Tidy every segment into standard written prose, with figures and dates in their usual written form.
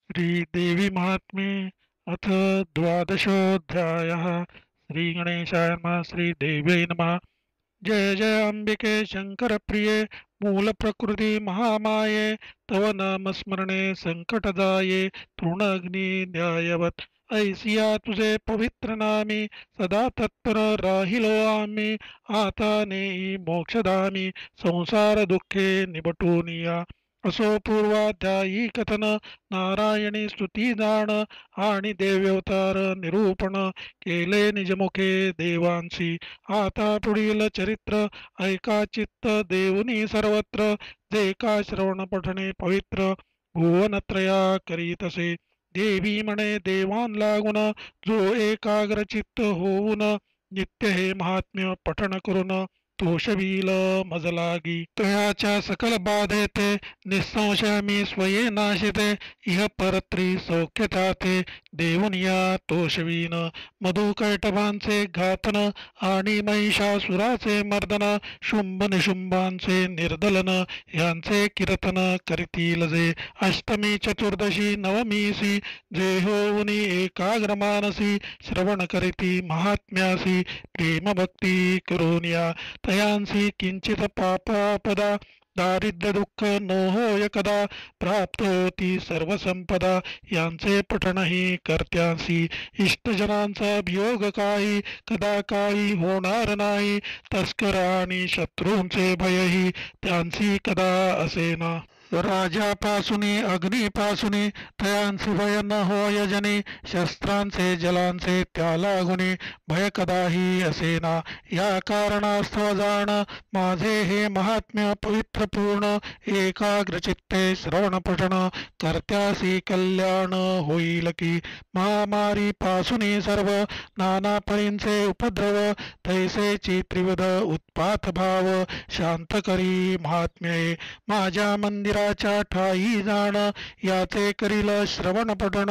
श्रीदेवी महात्म्ये अथ द्वादशोऽध्यायः। श्रीगणेशाय नमः। श्रीदेव्यै नमः। जय जय अंबिके शंकरप्रिये मूलप्रकृती महामाये तव नामस्मरणे संकटदाये तृणग्नि न्यायवत ऐसिया तुझे पवित्र नामी सदा तत्पर राहिलो आम्ही आता नेई मोक्षधामी संसार दुःखे निबटूनिया असो पूर्वाध्यायी कथन नारायणी स्तुती दान आणि देव्यवतार निरूपण केले निजमुखे देवांशी आता पुढील चरित्र ऐका चित्त देऊनी सर्वत्र जे का श्रवण पठणे पवित्र भुवनत्रया करीतसे देवी म्हणे देवान लागून जो एकाग्र चित्त होऊन नित्य हे महात्म्य पठण करून तोषवील मज लागी तयाच्या सकल बाधेते निसंशय मी स्वये नाशिते इह परत्री सौख्य जाते देऊन या तोषवीन मधुकैटभांचे घातन आणि महिषासुराचे मर्दन शुंभ निशुंभांचे निर्दलन यांचे कीर्तन करीतील जे अष्टमी चतुर्दशी नवमीसी जे होऊनी एकाग्र मानसी श्रवण करीती महात्म्यासी प्रेम भक्ती करून या तयांसी किंचित पापापदा दारिद्र्य दुःख न होय कदा प्राप्त होती सर्व संपदा यांचे पठणही कर्त्यांसी इष्टजनांचा वियोग काही कदा काही होणार नाही तस्कर आणि शत्रूंचे भयही त्यांची कदा असेना राजापासुनी अग्नीपासुनी तयांसी भय न होय जनी शस्त्रांचे जलांचे त्या लागुनी भय कदाही असेना या कारणास्तव जाण माझे हे महात्म्य पवित्र पूर्ण एकाग्र चित्ते श्रवण पठण कर्त्यासी कल्याण होईल की महामारी पासुनी सर्व नाना परींचे उपद्रव तैसेची त्रिविध उत्पात भाव शांत करी महात्म्ये माझ्या मंदिराच्या ठाई जाण याचे करील श्रवण पठण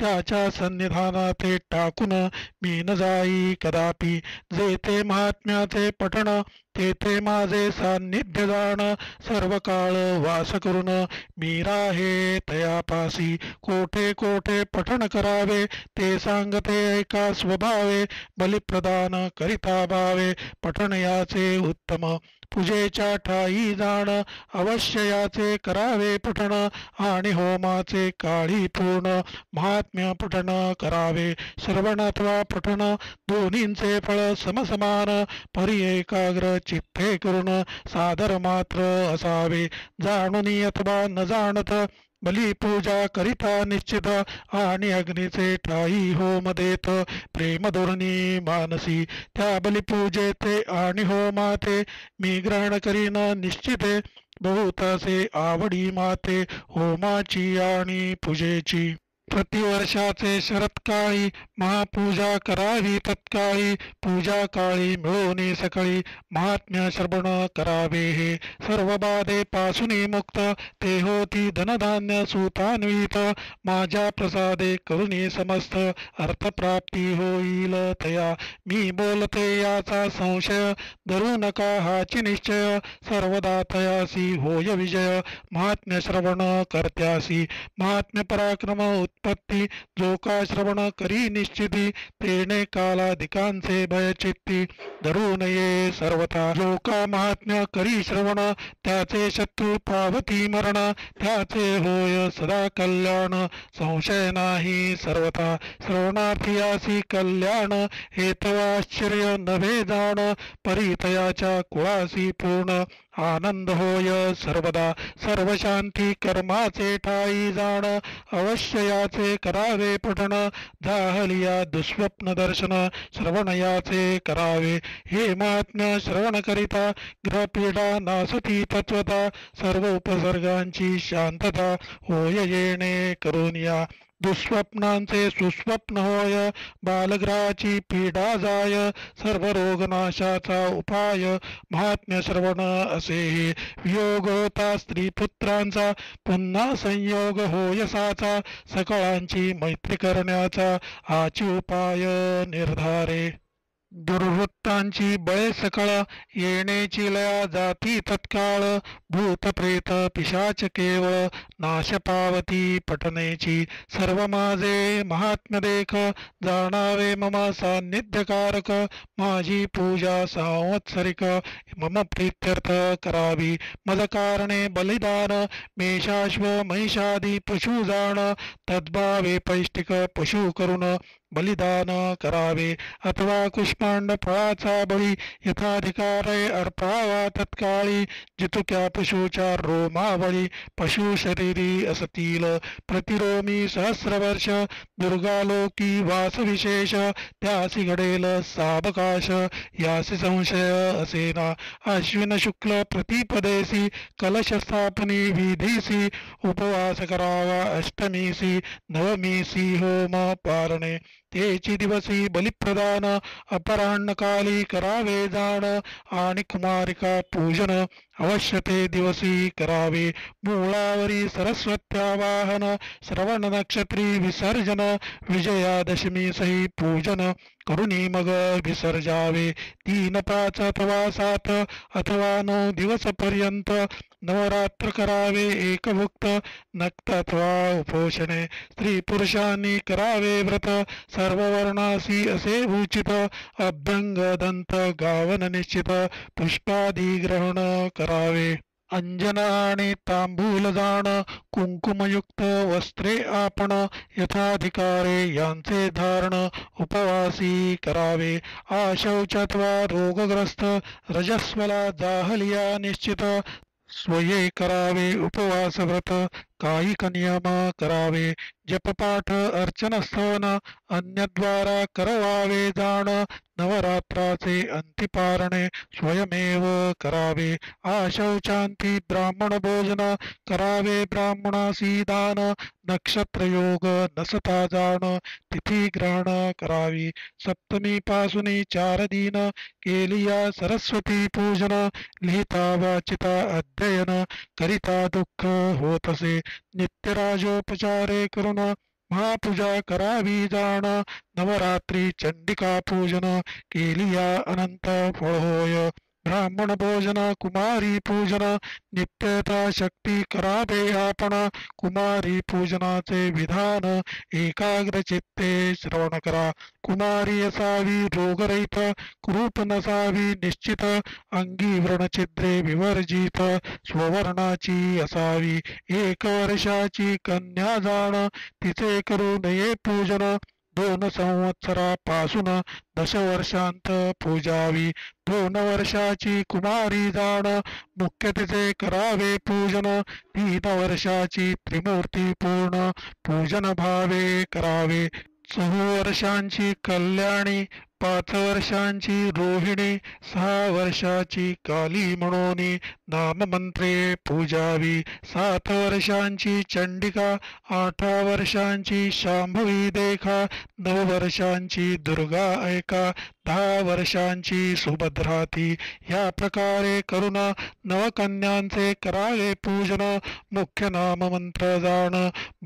त्याच्या सन्निधानात टाकून मी न जाई कदापि जेथे महात्म्याचे पठण तेथे माझे सान्निध्य जाण सर्व काळ वास करून मी राहे तयापासी कोठे कोठे पठण करावे ते सांगते ऐका स्वभावे बलिप्रदान करिता भावे पठण याचे उत्तम पूजेच्या ठाई जाण अवश्य याचे करावे पठण आणि होमाचे काळी पूर्ण महात्म्य पठण करावे श्रवण अथवा पठण दोन्हींचे फळ समसमान परी एकाग्र चित्ते करून सादर मात्र असावे जाणून अथवा न जाणत बलिपूजा करिता निश्चित आणि अग्नीचे ठाई होम देत प्रेम धोरणी मानसी त्या बलिपूजेते आणि होमाते मी ग्रहण करीन निश्चिते बहुतासे आवडी माते होमाची आणि पूजेची प्रतिवर्षाचे शरत्काळी महापूजा करावी तत्काळी पूजा काळी मिळवणे सकाळी महात्म्य श्रवण करावे हे सर्व बाधे पासून मुक्त ते होती धनधान्य सुतान्वित माझ्या प्रसादे करुणी समस्त अर्थप्राप्ती होईल तया मी बोलते याचा संशय धरू नका हाची निश्चय सर्वदा तयासी होय विजय महात्म्य श्रवण कर्त्यासी महात्म्य पराक्रम उत्पत्ती जो का श्रवण करी निश्चिती तेने कालाधिकांचे भय चित्ती धरू नये सर्वथा जो का महात्म्य करी श्रवण त्याचे शत्रू पावती मरण त्याचे होय सदा कल्याण संशय नाही सर्वथा श्रवणार्थी कल्याण हेतव आश्चर्य नव्हे जाण परितयाच्या कुळासी पूर्ण आनंद होय सर्वदा सर्व शांती कर्माचे ठाई जाण अवश्य याचे करावे पठण जाहलिया दुःस्वप्न दर्शन श्रवण याचे करावे हे महात्म्य श्रवण करिता ग्रहपीडा नासती तत्वता सर्व उपसर्गांची शांतता होय येणे करून या दुःस्वप्नांचे सुस्वप्न होय बालग्रहाची पीडा जाय सर्व रोगनाशाचा उपाय महात्म्य श्रवण असे हे वियोग होता स्त्री पुत्रांचा पुन्हा संयोग होयसाचा सकळांची मैत्री करण्याचा हाची उपाय निर्धारे दुर्वृत्तांची बळे सकळ येण्याची लया जाती तत्काळ भूतप्रेत पिशाच केवळ नाश पावती पटनेची सर्व माझे महात्म्य देख जाणावे मम सान्निध्यकारक माझी पूजा संवत्सरिक मम प्रीत्यर्थ करावी मद कारणे बलिदान मेषाश्व महिषादी पशु जाण तद्भावे पैष्टिक पशु करून बलिदान करावे अथवा कुष्मांड फळाचा बळी यथाधिकारे अर्पावा तत्काळी जितुक्या पशुच्या रोमावळी पशु शरीरी असतील प्रतिरोमी सहस्रवर्ष दुर्गालोकी वास विशेष त्यासी घडेल सावकाश यासी संशय असेना अश्विन शुक्ल प्रतिपदेसी कलश स्थापनी विधीसी उपवास करावा अष्टमीसी नवमीसी होम पारणे तेची दिवसी बलिप्रदान अपराह्नकाली करावे जाण आणि कुमारिका पूजन अवश्य ते दिवसी करावे मूळावरी सरस्वत्यावाहन श्रवण नक्षत्री विसर्जन विजयादशमी सही पूजन करुणी मग विसर्जावे 3, 5 अथवा 7 अथवा 9 दिवस पर्यंत नवरात्र करावे एकभुक्त नक्त अथवा उपोषणे स्त्री पुरुषांनी करावे व्रत सर्व वर्णासी असे भूचित अभ्यंग दंत गावन निश्चित पुष्पादी ग्रहण करावे अंजन आणि तांबूल जाण कुंकुमयुक्त वस्त्रे आपण यथाधिकारे यांचे धारण उपवासी करावे अशौच अथवा रोगग्रस्त रजस्वला जाहलिया निश्चित स्वये करावे उपवास व्रत कायिक नियम करावे जपपाठ अर्चन स्तवन अन्यद्वारा करवावे जाण नवरात्राचे अंतिपारणे स्वयमेव करावे आशौचांती ब्राह्मण भोजन करावे ब्राह्मणासी दान नक्षत्र योग नसता जाण तिथी ग्रहण करावी सप्तमी पासून 4 दिन केलिया सरस्वती पूजन लिहिता वाचिता अध्ययन करिता दुःख होतसे नित्यराजोपचारे करून महापूजा करावी जाण नवरात्री चंडिका पूजन केलिया अनंत फळ होय ब्राह्मण भोजन कुमारी पूजन नित्यता शक्ती करावे आपण कुमारी पूजनाचे विधान एकाग्र चित्ते श्रवण करा कुमारी असावी रोगरहित कुरूप नसावी निश्चित अंगी व्रणछिद्रे विवर्जित स्ववर्णाची असावी 1 वर्षाची कन्या जाण तिचे करू नये पूजन 2 संवत्सरापासून 10 वर्षांत पूजावी 2 वर्षाची कुमारी जाण मुख्य तिचे करावे पूजन 3 वर्षाची त्रिमूर्ती पूर्ण पूजन भावे करावे 6 वर्षांची कल्याणी 5 वर्षांची रोहिणी 6 वर्षाची काली म्हणून नाममंत्रे पूजावी 7 वर्षांची चंडिका 8 वर्षांची शांभवी देखा 9 वर्षांची दुर्गा ऐका 10 वर्षांची सुभद्राती या प्रकारे करून नवकन्यांचे करावे पूजन मुख्य नाममंत्र जाण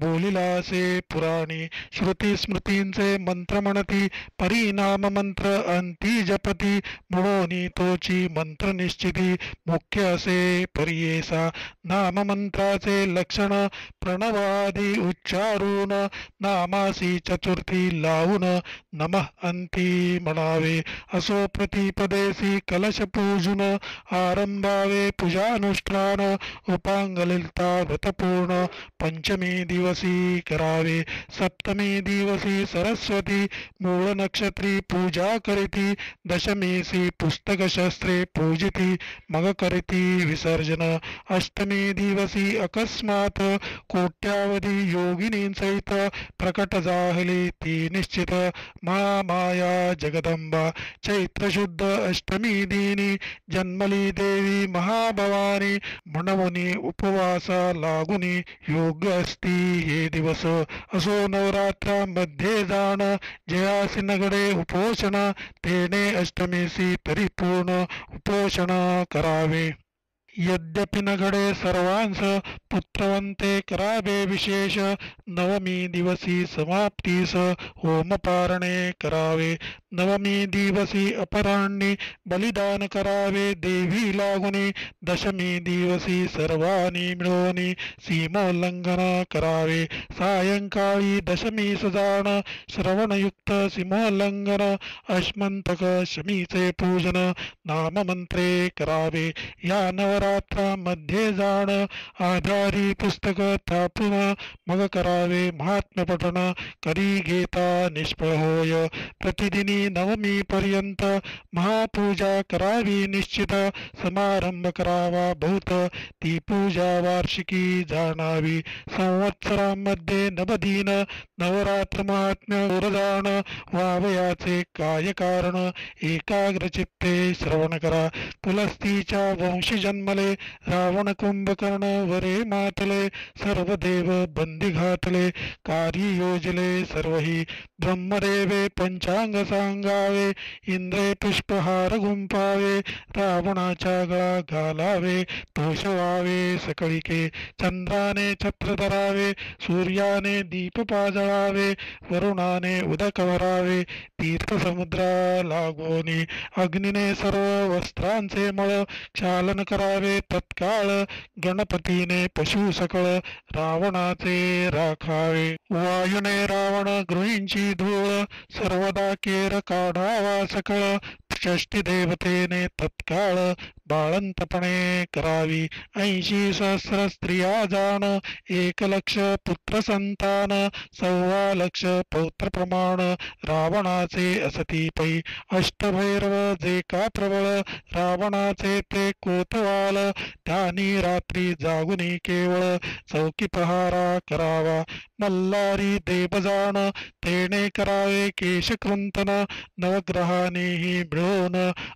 बोलिलासे पुराणी श्रुती स्मृतींचे मंत्र म्हणती परिणाम मंत्र अंती जपती म्हणून तोची मंत्र निश्चिती मुख्य असे परियेसा नाममंत्राचे लक्षण प्रणवादी उच्चारून नामासी चतुर्थी लावून नमः अंती म्हणावे असो प्रतिपदेसी कलश पूजून आरंभावे पूजानुष्ठान उपांगलिता व्रतपूर्ण पंचमी दिवसी करावे सप्तमी दिवसी सरस्वती मूळ नक्षत्री पूजा करीती दशमीसी पुस्तक शस्त्रे पूजिती मग करीती विसर्जन अष्टमी दिवसी अकस्मात कोट्यावधी योगिनींसहित प्रकट जाहली ती निश्चित महामाया जगदंबा चैत्र शुद्ध अष्टमी दिनी जन्मली देवी महाभवानी म्हणून उपवासा लागुनी योग्य असती हे दिवस असो नवरात्रामध्ये जाण जयासी नगडे उपोषण तेने अष्टमीसी तरी पूर्ण उपोषण करावे यद्यपि न घडे सर्वांस पुत्रवंते करावे विशेष नवमी दिवसी समाप्तीस होम पारणे करावे नवमी दिवसी अपराह्णी बलिदान करावे देवी लागुनी, दशमी दिवसी सर्वांनी मिळून सीमोल्लंघन करावे, सायंकाळी दशमी सजान श्रवणयुक्त सीमोल्लंघन, अश्मंतक शमीचे पूजन नाममंत्रे करावे, या नवरात्रामध्ये जाण आधारी पुस्तक थापून मग करावे महात्म्य पठण, करी घेता निष्फळ होय, प्रतिदिनी नवमी पर्यंत महापूजा करावी निश्चित, समारंभ करावा बहुत ती पूजा वार्षिकी जाणावी, संवत्सरामध्ये नवदीन नवरात्र महात्म्य उरदान व्हावयाचे काय कारण, एकाग्र चित्ते श्रवण करा, पुलस्तीच्या वंशी जन्मले, रावण कुंभकर्ण वरे मातले, सर्व देव बंदी घातले, कार्य योजले सर्वही, ब्रह्मदेवे पंचांग सांगावे, इंद्रे पुष्पहार गुंपावे, रावणाच्या गळा घालावे, तोषवावे सकळीके, चंद्राने छत्र धरावे, सूर्याने दीप पाजळावे, वरुणाने उदक भरावे, तीर्थ समुद्रा लागोनी अग्नीने सर्व वस्त्रांचे मळ क्षालन करावे, तत्काळ गणपतीने पशु सकळ रावणाचे राखावे, वायुने रावण गृहींची धूळ सर्वदा केर काढावा सकळ, षष्टी देवतेने तत्काळ बाळंतपणे करावी, 80 सहस्र स्त्रिया जाण, 1,00,000 पुत्र संतान, 1,15,00,000 पौत्र प्रमाण, रावणाचे असती पै, अष्टभैरव जे का प्रबळ, रावणाचे ते कोतवाल, त्यानी रात्री जागुनी केवळ चौकी पहारा करावा, मल्हारी देवजाण तेने करावे केशकृंतन, नवग्रहानेही मिळून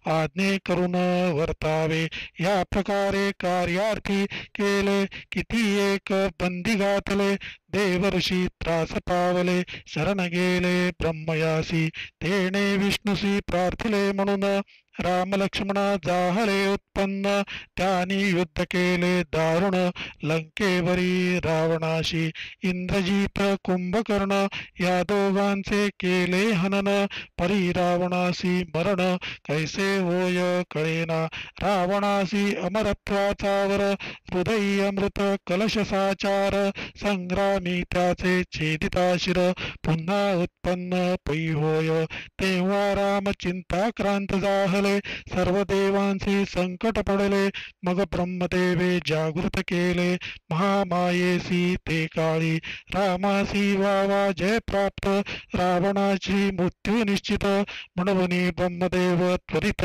आज्ञे करून वर्तावे, या प्रकारे कार्यार्थी केले, किती एक बंदी घातले, देव ऋषी त्रास पावले, शरण गेले ब्रह्मयासी, तेने विष्णुसी प्रार्थिले म्हणून, राम लक्ष्मण जाहले उत्पन्न, त्यांनी युद्ध केले दारुण लंकेवरी रावणाशी, इंद्रजित कुंभकर्ण या दोघांचे केले हनन, परी रावणासी मरण कैसे होय कळेना, रावणासी अमरत्वाचा वर, हृदयी अमृत कलश साचार, संग्रामी त्याचे छेदिता शिर, पुन्हा उत्पन्न पै होय, तेव्हा राम चिंताक्रांत जाहले, सर्व देवांचे संकट पडले, मग ब्रह्मदेवे जागृत केले, महामायेसी ते काळी, रामासी वावा जय प्राप्त, रावणाची मृत्यू निश्चित, म्हणून ब्रह्मदेव त्वरित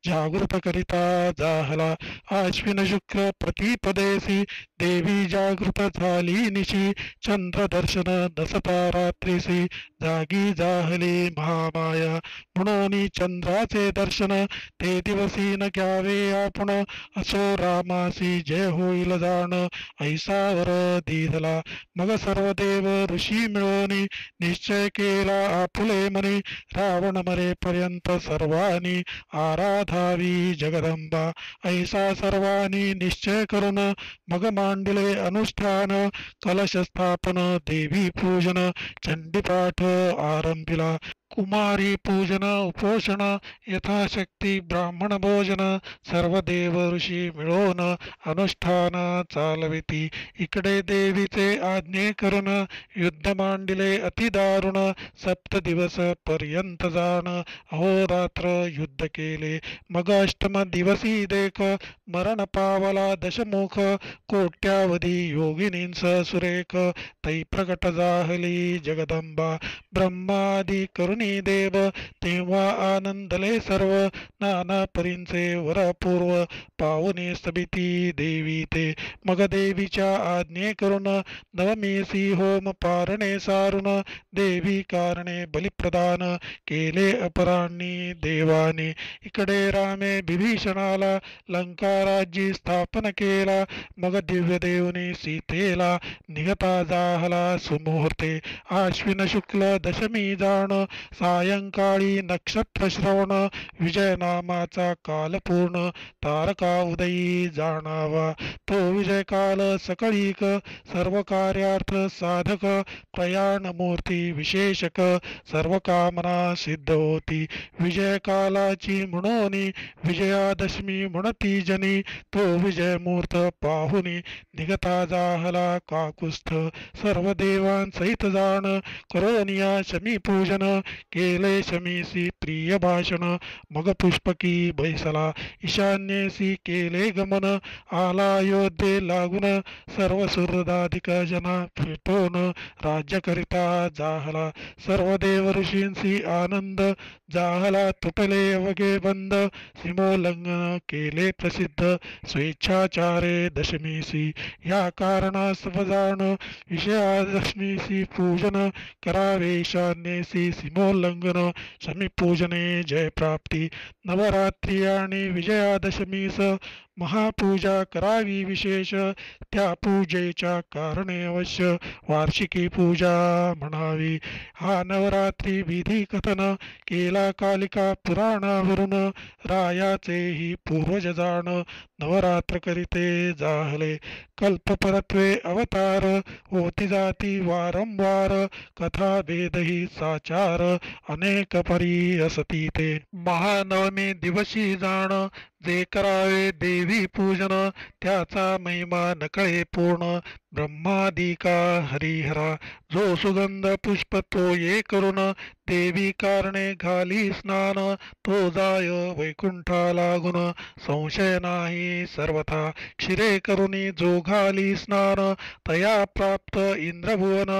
जागृत करिता जाहला, आश्विन शुक्ल प्रतिपदेसी देवी जागृत झाली निशी, चंद्रदर्शन नसता रात्रीसी, जागी जाहली महामाया, म्हणून चंद्राचे दर्शन ते दिवसी न घ्यावे आपण, असो रामासी जय होईल जाण, ऐसावर दिधला, मग सर्व देव ऋषी मिळून निश्चय केला आपुले मनी, रावण मरेपर्यंत सर्वांनी आराधावी जगदंबा, ऐसा सर्वांनी निश्चय करून मग मांडले अनुष्ठान, कलश स्थापन देवी पूजन चंडीपाठ आरंभिला, कुमारी पूजन उपोषण यथाशक्ती ब्राह्मण भोजन, सर्व देव ऋषी मिळून अनुष्ठान चालविती, इकडे देवीचे आज्ञे करून युद्ध मांडिले अतिदारुण, 7 दिवस पर्यंत जाण अहोरात्र युद्ध केले, मग अष्टम दिवसी देख मरण पावला दशमुख, कोट्यावधी योगिनींस सुरेख, तै प्रकट जाहली जगदंबा, ब्रह्मादी करुणी देव तेव्हा आनंदले सर्व, नाना परींचे वरपूर्व पावने सबिती देवी ते, मग देवीच्या आज्ञे करून नवमीसी होम पारणे सारून, देवी कारणे बलिप्रदान केले अपराह्णी देवाने, इकडे रामे विभीषणाला लंका राज्य स्थापन केला, मग दिव्य देवने सीतेला निघता जाहला सुमुहूर्ते, आश्विन शुक्ल दशमी जाण सायंकाळी नक्षत्र श्रवण विजय नामाचा काल पूर्ण तारका उदयी जाणावा तो विजय काल सकळीक सर्व कार्यार्थ साधक प्रयाण मूर्ती विशेषक सर्व कामना सिद्ध होती विजय कालाची म्हणून विजयादशमी म्हणती जनी तो विजय मूर्त पाहुनी निघता जाहला काकुस्थ सर्व देवांसहित जाण करोनिया शमी पूजन केले शमीसी प्रिय भाषण मग पुष्पकी बैसला ईशान्येसी केले गमन आला योद्धे लागून सर्व सुहृदाधिक जना भेटून राज्य करिता जाहला सर्व देव ऋषींसी आनंद जाहला तुटले अवघे बंद सीमोल्लंघन केले प्रसिद्ध स्वेच्छाचारे दशमीसी या कारणास जाण विषयादशमीसी पूजन करावे ईशान्येसी सीमोल्लंघन शमीपूजने जय प्राप्ती नवरात्री आणि विजयादशमीस महापूजा करावी विशेष त्या पूजेच्या कारणे अवश्य वार्षिकी पूजा म्हणावी हा नवरात्री विधी कथन केला कालिका पुराणावरून रायाचेही पूर्वज जाण नवरात्र करीते जाहले कल्पपरत्वे अवतार होती जाती वारंवार कथा भेदही साचार अनेक परी असती ते महानवमी दिवशी जाण जे करावे देवी पूजन त्याचा महिमा नकळे पूर्ण ब्रह्मादिका हरिहरा जो सुगंध पुष्प तो ये करून देवी कारणे घाली स्नान तो जाय वैकुंठा लागून संशय नाही सर्वथा क्षिरे करुणी जो घाली स्नान तया प्राप्त इंद्रभुवन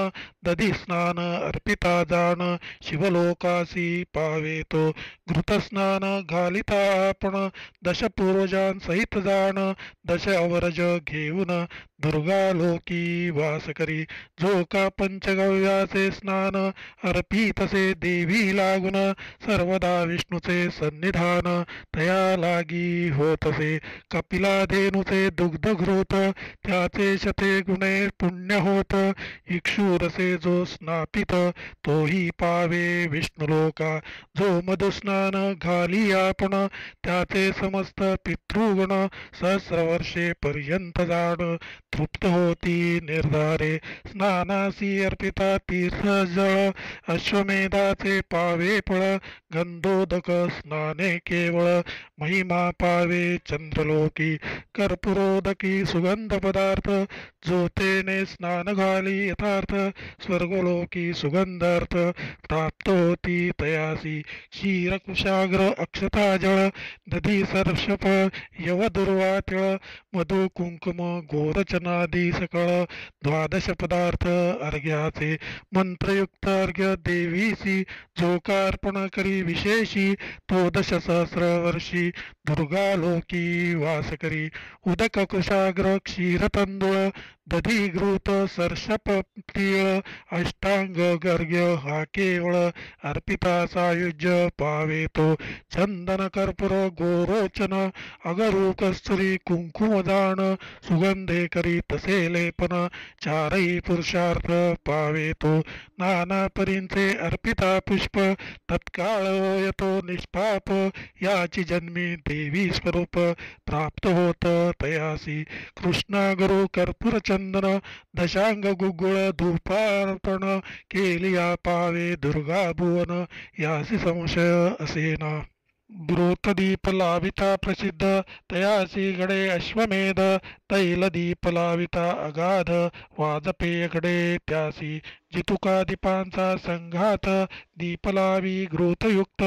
दधी स्नान अर्पिता जाण शिवलोकासी पावे तो घृतस्नान घालिता आपण दश पूर्वजांसहित जाण दश अवरज घेऊन दुर्गा लोकी वास करी जो का पंचगव्याचे स्नान अर्पितसे देवी लागून सर्वदा विष्णूचे सन्निधान तया लागी होतसे कपिला धेनुचे दुग्ध घृत त्याचे शते गुणे पुण्य होत इक्षुरसे जो स्नापित तोही पावे विष्णुलोका जो मधुस्नान घाली आपण त्याचे समस्त पितृगण सहस्रवर्षे पर्यंत जाण तृप्त होती निर्धारे स्नानासी अर्पिता तीर्थ जळ अश्वमेधाचे पावे फळ गंधोदक स्नाने केवळ महिमा पावे चंद्रलोकी कर्पुरोदकी सुगंध पदार्थ ज्योतेने स्नान घाली यथार्थ स्वर्गलोकी सुगंधार्थ प्राप्त होती तयासी क्षीरकुशाग्र अक्षता जळ दधी सर्षप यवदुर्वातिळ मधु कुंकुम गोरचनादी सकळ द्वादश पदार्थ अर्घ्याचे मंत्रयुक्त अर्घ्य देवीसी जोकार्पण करी विशेषी तो दशसहस्र वर्षी दुर्गा लोकी वास करी उदक कुशाग्र क्षीरतंदुळ दधी घृत सर्षप तीळ अष्टांग गर्ग्य हा केवळ अर्पिता सायुज्य पावे तो चंदन कर्पूर गोरोचन अगरू कस्तुरी कुंकुमदान सुगंधे करी तसे लेपन चारही पुरुषार्थ पावे तो नाना परींचे अर्पिता पुष्प तत्काळ येतो निष्पाप याची जन्मी देवी स्वरूप प्राप्त होत तयासी कृष्णागरू कर्पूर चंदन दशांग गुगुळ धूपार्पण केलिया पावे दुर्गा भुवन यासी संशय असेना गृतदीप लाविता प्रसिद्ध तयासी गडे अश्वमेध तैलदीप लाविता अगाध वाजपेयकडे त्यासी जितुका दीपांचा संघात दीप लावी घृतयुक्त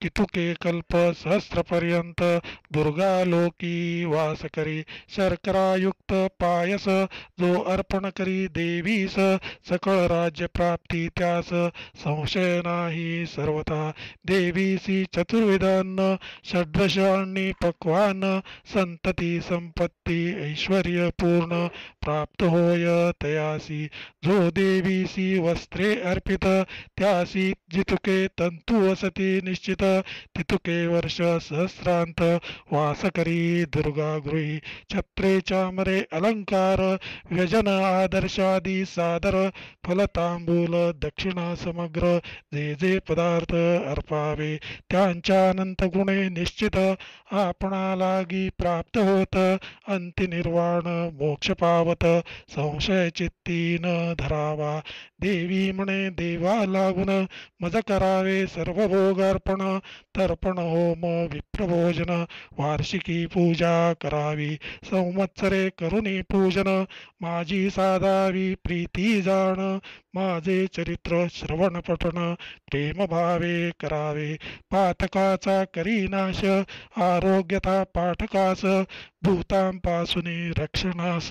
कितुके कल्प सहस्रपर्यंत दुर्गा लोकी वास करी शर्करायुक्त पायस जो अर्पण करी देवीस सकळ राज्य प्राप्ती त्यास संशय नाही सर्वथा देवीसी चतुर्विधान षड्दशांनी पक्वान संतती संपत्ती ऐश्वर्य पूर्ण प्राप्त होय तयासी जो देवीसी वस्त्रे अर्पित त्यासी जितुके तंतु असती निश्चित तितुके वर्ष सहस्रांत वास करी दुर्गा गृही छत्रे चामरे अलंकार व्यजन आदर्शादी सादर फलतांबूल दक्षिणा समग्र जे जे पदार्थ अर्पावे त्यांच्या अनंत गुणे निश्चित आपणालागी प्राप्त होत अंति निर्वाण मोक्ष पावत संशय चित्ती न धरावा देवी म्हणे देवा लागून मज करावे सर्व भोगार्पण तर्पण होम विप्रभोजन वार्षिकी पूजा करावी संवत्सरे करुणी पूजन माझी साधावी प्रीती जाण माझे चरित्र श्रवण पठण प्रेम भावे करावे पातकाचा करी नाश आरोग्यता पाठकास भूतांपासून रक्षणास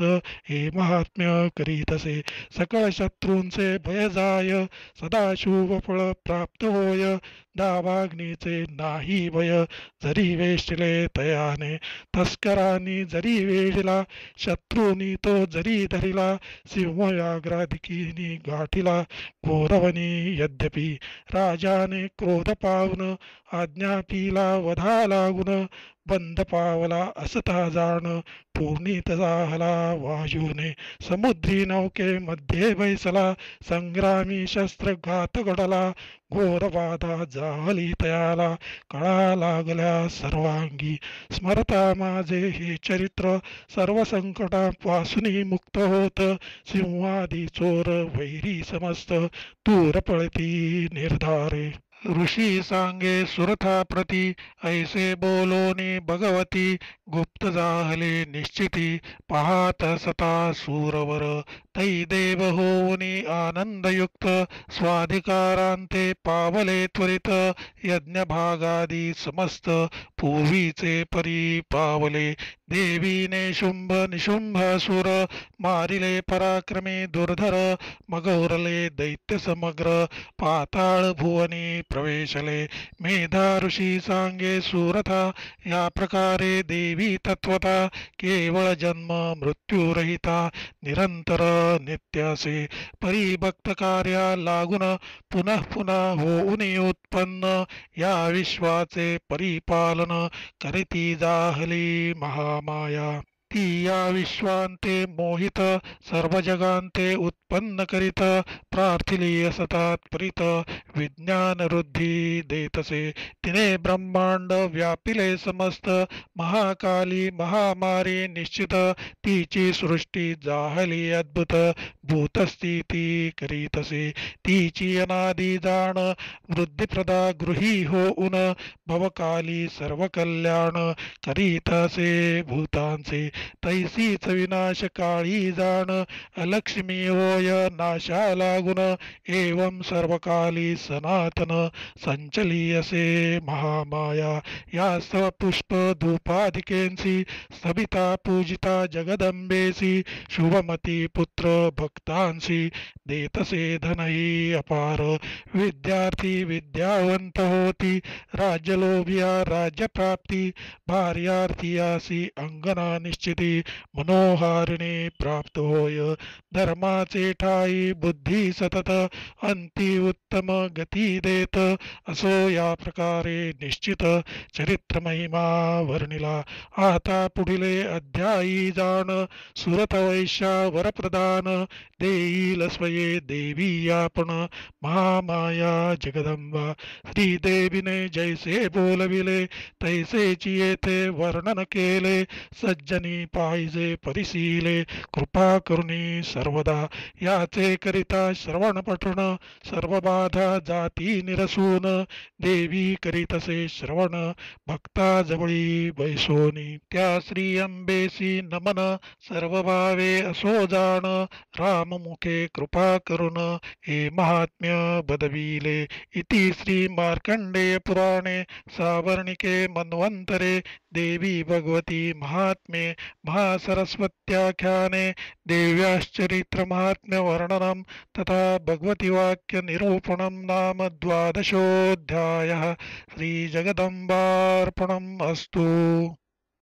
हे महात्म्य करीतसे सकळ शत्रूंचे भय जाय सदाशिव फळ प्राप्त होय दावाग्नीचे नाही भय जरी वेष्टिले तयाने तस्करांनी जरी वेढिला शत्रूनी तो जरी धरिला सिंहव्याघ्राधिकीनी गाठिला घोरवनी यद्यपि राजाने क्रोध पावून आज्ञापीला वधा लागून बंद पावला असता जाण पूर्णित झाला वायूने समुद्री नौके मध्ये बैसला संग्रामी शस्त्रघात घडला घोरबाधा जाहली तयाला कळा लागल्या सर्वांगी स्मरता माझे हे चरित्र सर्व संकटापासून मुक्त होत सिंहादी चोर वैरी समस्त दूर पळती निर्धारे ऋषी सांगे सुरथा प्रती ऐसे बोलोनी भगवती गुप्त जाहले निश्चिती पाहत सता सूरवर तै देव होऊनी आनंदयुक्त स्वाधिकारांते पावले त्वरित यज्ञ भागादी समस्त पूर्वीचे परी पावले देवीने शुंभ निशुंभ सुर मारिले पराक्रमी दुर्धर मग उरले दैत्य समग्र पाताळ भुवनी प्रवेशले मेधा ऋषी सांगे सुरथा या प्रकारे देवी तत्वता केवळ जन्म मृत्यूरहिता निरंतर नित्यासे परिभक्त कार्या लागून पुनः पुनः होऊन उत्पन्न या विश्वाचे परिपालन करीती जाहली महामाया ती या विश्वांते मोहित सर्व जगांते उत्पन्न करीत प्रार्थिलीय सतात प्रीत विज्ञान वृद्धी देतसे तिने ब्रह्मांड व्यापिले समस्त महाकाली महामारी निश्चित तिची सृष्टी जाहली अद्भुत भूतस्थिती करीतसे तिची अनादी जाण वृद्धिप्रदा गृही होऊन भवकाली सर्व कल्याण करीतसे भूतांचे तैसीच विनाश काळी जाण अलक्ष्मी होय नाशा लागून एवं सर्वकाली सनातन संचलीयसे महामाया या स्तव पुष्प धूपाधिकेंसी सबिता पूजिता जगदंबेसी शुभमती पुत्र भक्तांसी देतसे धनही अपार विद्यार्थी विद्यावंत होती राज्यलोभिया राज्यप्राप्ती भार्यार्थी अंगना निश्चिती मनोहारिणी प्राप्त होय धर्माचे ठाई बुद्धी सतत अंती उत्तम गती देत असो या प्रकारे निश्चित चरित्र महिमा वर्णिला आता पुढीले अध्यायी जाण सुरत वैश्या वरप्रदान देईल स्वये देवी आपण महामाया जगदंबा श्रीदेवीने जैसे बोलविले तैसेची येथे वर्णन केले सज्जनी पाहिजे परिशीले कृपा करुणी सर्वदा याचे करिता श्रवण पठण सर्व बाधा जाती निरसून देवी करीतसे श्रवण भक्ता जवळी बैसोनी त्या श्री अंबेसी नमन सर्व भावे असो जाण राममुखे कृपा करुण हे महात्म्य बदविले इति श्री मार्कंडेय पुराणे सावर्णिके मन्वंतरे देवी भगवती महात्म्ये महासरस्वत्याख्याने देव्याश्चरित्र महात्म्य वर्णनम तथा भगवती वाक्य निरूपणम नाम द्वादशोऽध्यायः श्री जगदंबार्पणम् अस्तु।